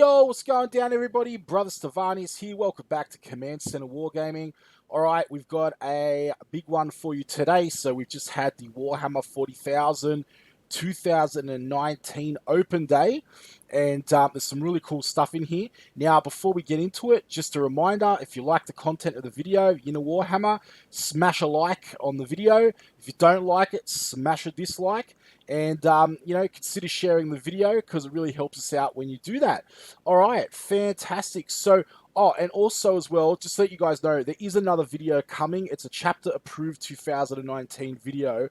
Yo, what's going down, everybody? Brother Stevanius here. Welcome back to Command Centre Wargaming. All right, we've got a big one for you today. So we've just had the Warhammer 40,000 2019 open day, and there's some really cool stuff in here. Now, before we get into it, just a reminder, if you like the content of the video, you know Warhammer, smash a like on the video. If you don't like it, smash a dislike. And, consider sharing the video because it really helps us out when you do that. All right, fantastic. So, and also as well, just to let you guys know, there is another video coming. It's a chapter approved 2019 video.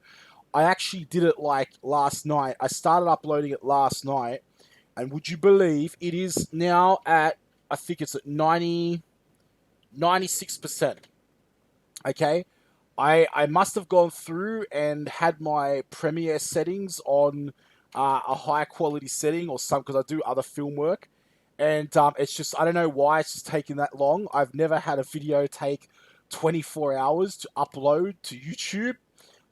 I actually did it like last night. I started uploading it last night. And would you believe it is now at, I think it's at 96%. Okay. I must have gone through and had my Premiere settings on a high quality setting or some, because I do other film work. And it's just, I don't know why it's just taking that long. I've never had a video take 24 hours to upload to YouTube.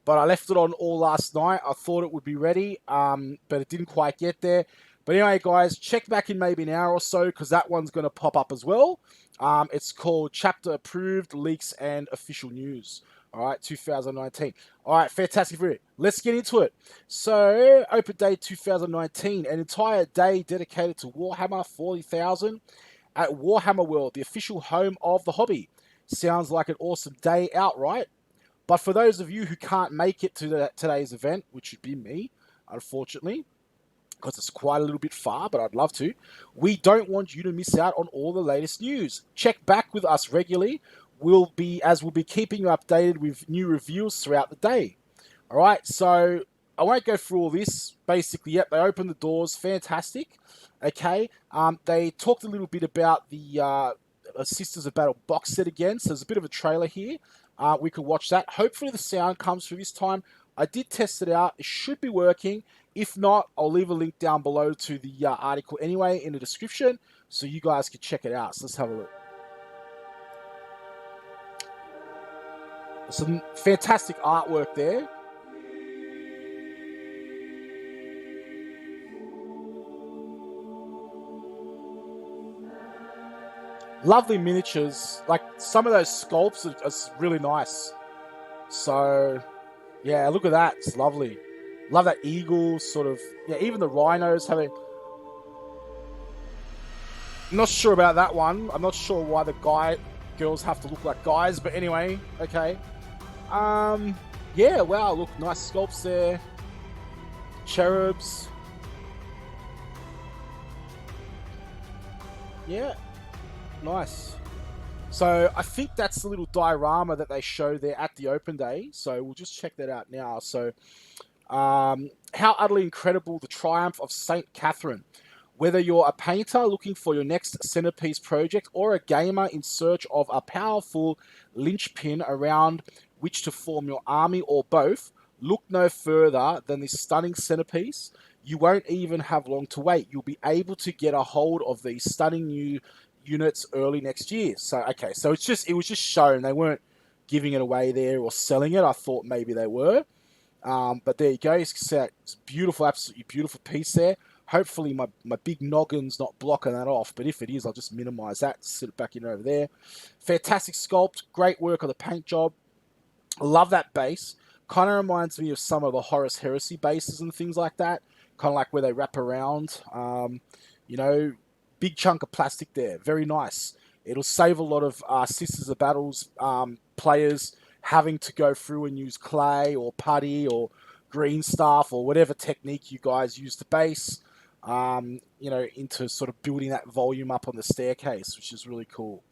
But I left it on all last night. I thought it would be ready, but it didn't quite get there. But anyway, guys, check back in maybe an hour or so because that one's going to pop up as well. It's called Chapter Approved, Leaks and Official News. All right, 2019. All right, fantastic video. Let's get into it. So, Open Day 2019, an entire day dedicated to Warhammer 40,000 at Warhammer World, the official home of the hobby. Sounds like an awesome day out, right? But for those of you who can't make it to today's event, which would be me, unfortunately, because it's quite a little bit far, but I'd love to, we don't want you to miss out on all the latest news. Check back with us regularly. We'll be keeping you updated with new reviews throughout the day. All right, so I won't go through all this. Basically, yep, they opened the doors. Fantastic. Okay, they talked a little bit about the Sisters of Battle box set again. So there's a bit of a trailer here. We could watch that. Hopefully the sound comes through this time. I did test it out. It should be working. If not, I'll leave a link down below to the article anyway in the description so you guys can check it out. So let's have a look. Some fantastic artwork there. Lovely miniatures. Like, some of those sculpts are really nice. So, yeah, look at that. It's lovely. Love that eagle sort of... Yeah, even the rhinos having... I'm not sure about that one. I'm not sure why the girls have to look like guys. But anyway, okay. Yeah, wow, look, nice sculpts there. Cherubs. Yeah, nice. So I think that's the little diorama that they show there at the open day. So we'll just check that out now. So how utterly incredible the triumph of St. Catherine. Whether you're a painter looking for your next centerpiece project or a gamer in search of a powerful linchpin around which to form your army or both, look no further than this stunning centerpiece. You won't even have long to wait. You'll be able to get a hold of these stunning new units early next year. So, okay, so it was just shown. They weren't giving it away there or selling it. I thought maybe they were. But there you go. It's a beautiful, absolutely beautiful piece there. Hopefully my big noggin's not blocking that off, but if it is, I'll just minimize that, sit it back in over there. Fantastic sculpt, great work on the paint job. I love that base. Kind of reminds me of some of the Horus Heresy bases and things like that. Kind of like where they wrap around. Big chunk of plastic there. Very nice. It'll save a lot of Sisters of Battles players having to go through and use clay or putty or green stuff or whatever technique you guys use to base. Into sort of building that volume up on the staircase, which is really cool.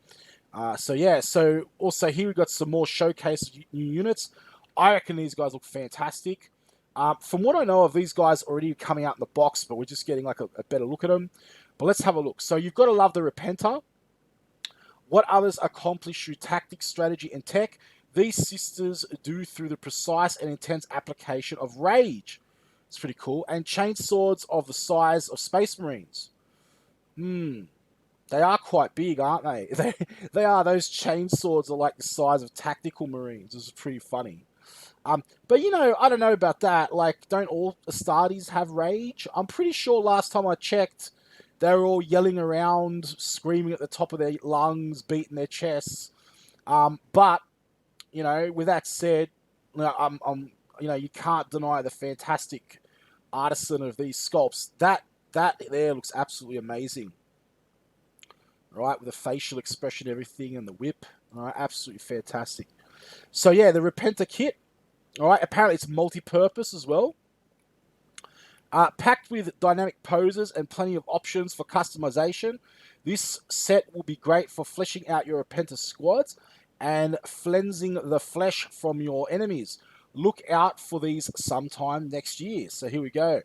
So also here we've got some more showcase new units. I reckon these guys look fantastic. From what I know of, these guys already coming out in the box, but we're just getting like a better look at them. But let's have a look. So you've got to love the Repenter. What others accomplish through tactics, strategy, and tech, these sisters do through the precise and intense application of rage. It's pretty cool. And chainswords of the size of Space Marines. They are quite big, aren't they? They are. Those chainswords are like the size of tactical Marines. This is pretty funny. But, I don't know about that. Like, don't all Astartes have rage? I'm pretty sure last time I checked, They're all yelling around, screaming at the top of their lungs, beating their chests. But you know, with that said, you know, you can't deny the fantastic artisan of these sculpts. That there looks absolutely amazing, right? With the facial expression, everything, and the whip, all right, absolutely fantastic. So yeah, the Repenter kit, all right. Apparently, it's multi-purpose as well. Packed with dynamic poses and plenty of options for customization, this set will be great for fleshing out your Apprentice squads and cleansing the flesh from your enemies. Look out for these sometime next year. So here we go.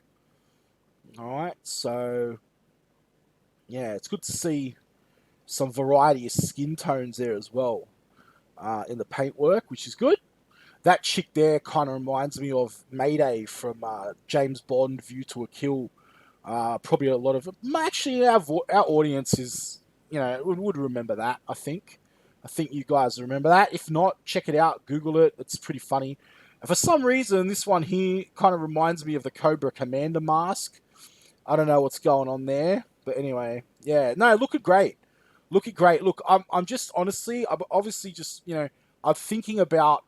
All right, so yeah, it's good to see some variety of skin tones there as well in the paintwork, which is good. That chick there kind of reminds me of Mayday from James Bond: View to a Kill. Probably a lot of actually our audience is, you know, would remember that. I think you guys remember that. If not, check it out, Google it. It's pretty funny. And for some reason, this one here kind of reminds me of the Cobra Commander mask. I don't know what's going on there, but anyway, yeah, no, looking great, looking great. Look, I'm just honestly, I'm obviously just, you know, I'm thinking about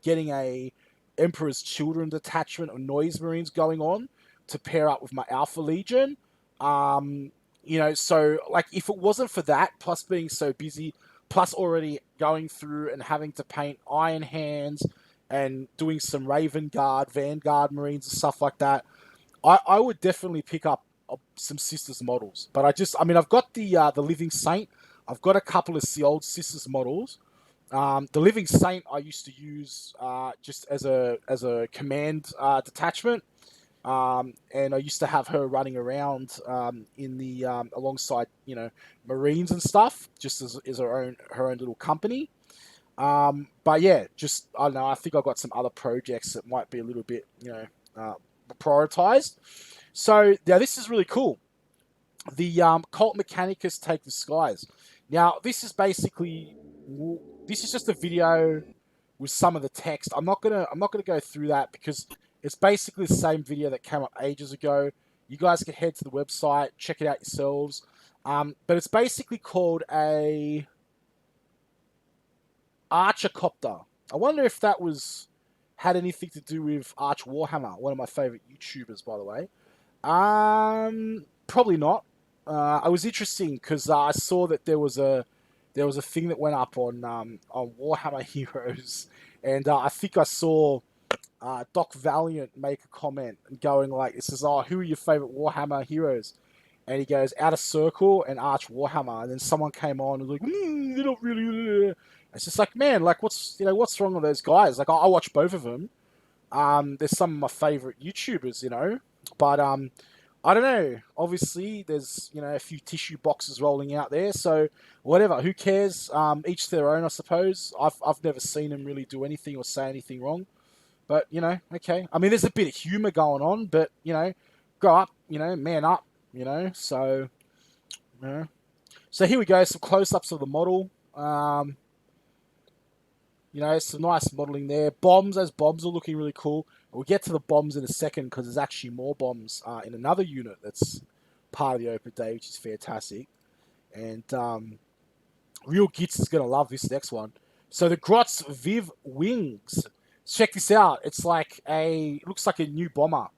getting a Emperor's Children detachment of Noise Marines going on to pair up with my Alpha Legion. You know, so like if it wasn't for that, plus being so busy, plus already going through and having to paint Iron Hands and doing some Raven Guard, Vanguard Marines and stuff like that, I would definitely pick up some Sisters models. But I mean, I've got the Living Saint. I've got a couple of the old Sisters models. The Living Saint I used to use just as a command detachment, and I used to have her running around in the alongside, you know, Marines and stuff, just as her own little company. But yeah, just I don't know. I think I've got some other projects that might be a little bit, you know, prioritized. So now this is really cool. The Cult Mechanicus Take the Skies. Now this is basically, this is just a video with some of the text. I'm not gonna go through that because it's basically the same video that came up ages ago. You guys can head to the website, check it out yourselves. But it's basically called a Archercopter. I wonder if that had anything to do with Arch Warhammer, one of my favorite YouTubers, by the way. Probably not. It was interesting because I saw that there was a thing that went up on Warhammer Heroes, and I think I saw Doc Valiant make a comment and going like, "It says, oh, who are your favorite Warhammer heroes?" And he goes, Outer Circle and Arch Warhammer. And then someone came on and was like, they don't really. It's just like, man, like what's wrong with those guys? Like I watch both of them. There's some of my favorite YouTubers, you know, but I don't know. Obviously, there's, you know, a few tissue boxes rolling out there, so whatever. Who cares? Each their own, I suppose. I've never seen them really do anything or say anything wrong, but you know, okay. I mean, there's a bit of humor going on, but you know, grow up, you know, man up, you know. So, you know. So here we go. Some close-ups of the model. You know, some nice modeling there. Bombs, those bombs are looking really cool. We'll get to the bombs in a second because there's actually more bombs in another unit that's part of the open day, which is fantastic. And Real Gits is going to love this next one. So the Grotz Viv Wings. Check this out. It's like looks like a new bomber.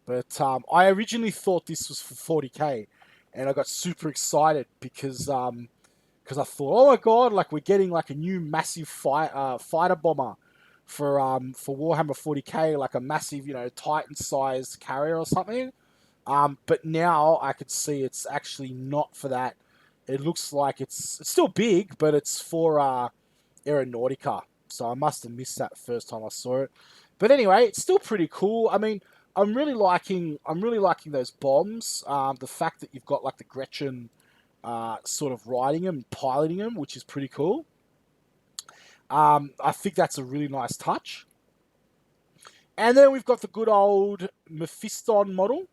But I originally thought this was for 40k. And I got super excited because I thought, oh my god, like we're getting like a new massive fighter bomber for Warhammer 40k, like a massive, you know, Titan-sized carrier or something. But now I could see it's actually not for that. It looks like it's still big, but it's for Aeronautica. So I must have missed that first time I saw it. But anyway, it's still pretty cool. I mean, I'm really liking those bombs. The fact that you've got like the Gretchen sort of riding them, piloting them, which is pretty cool. I think that's a really nice touch. And then we've got the good old Mephiston model,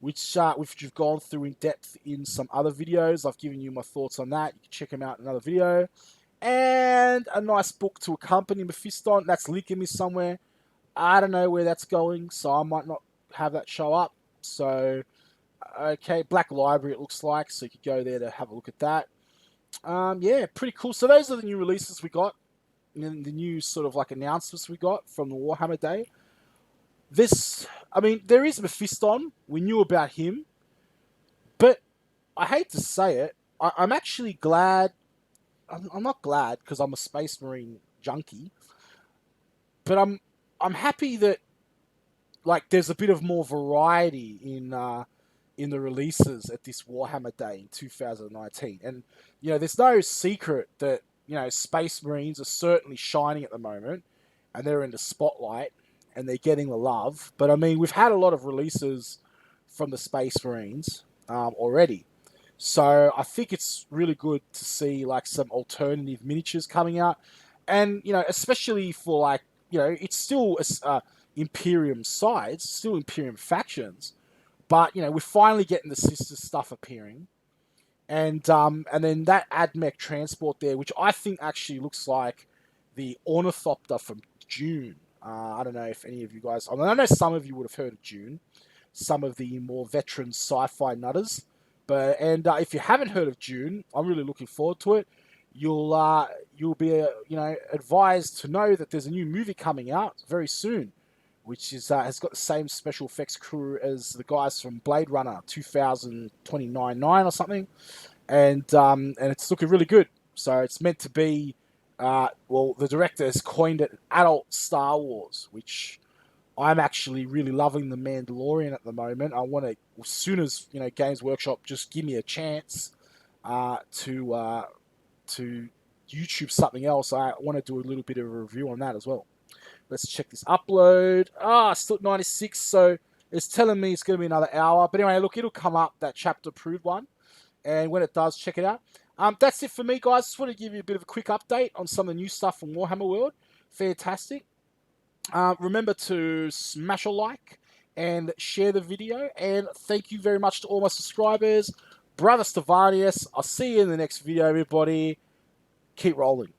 which you've gone through in depth in some other videos. I've given you my thoughts on that. You can check them out in another video. And a nice book to accompany Mephiston. That's linking me somewhere. I don't know where that's going, so I might not have that show up. So Okay, Black Library it looks like, so you could go there to have a look at that. Yeah, pretty cool. So those are the new releases we got, and the new sort of like announcements we got from the Warhammer Day. I mean, there is Mephiston. We knew about him, but I hate to say it, I'm actually glad. I'm not glad because I'm a Space Marine junkie, but I'm happy that like there's a bit of more variety in the releases at this Warhammer Day in 2019. And there's no secret that Space Marines are certainly shining at the moment, and they're in the spotlight, and they're getting the love. But I mean, we've had a lot of releases from the Space Marines already, so I think it's really good to see like some alternative miniatures coming out, and especially for like it's still Imperium sides, still Imperium factions, but we're finally getting the sister stuff appearing, and then that AdMech transport there, which I think actually looks like the Ornithopter from June. I don't know if any of you guys. I mean, I know some of you would have heard of June, some of the more veteran sci-fi nutters, but if you haven't heard of June, I'm really looking forward to it. You'll be advised to know that there's a new movie coming out very soon, which has got the same special effects crew as the guys from Blade Runner 2029 or something, and it's looking really good. So it's meant to be, well, the director has coined it adult Star Wars, which I'm actually really loving the Mandalorian at the moment. I want to, as soon as Games Workshop just give me a chance to YouTube something else, I want to do a little bit of a review on that as well. Let's check this upload. Still at 96, so it's telling me it's going to be another hour. But anyway, look, it'll come up, that chapter approved one. And when it does, check it out. That's it for me, guys. Just want to give you a bit of a quick update on some of the new stuff from Warhammer World. Fantastic. Remember to smash a like and share the video. And thank you very much to all my subscribers. Brother Stevanius. I'll see you in the next video, everybody. Keep rolling.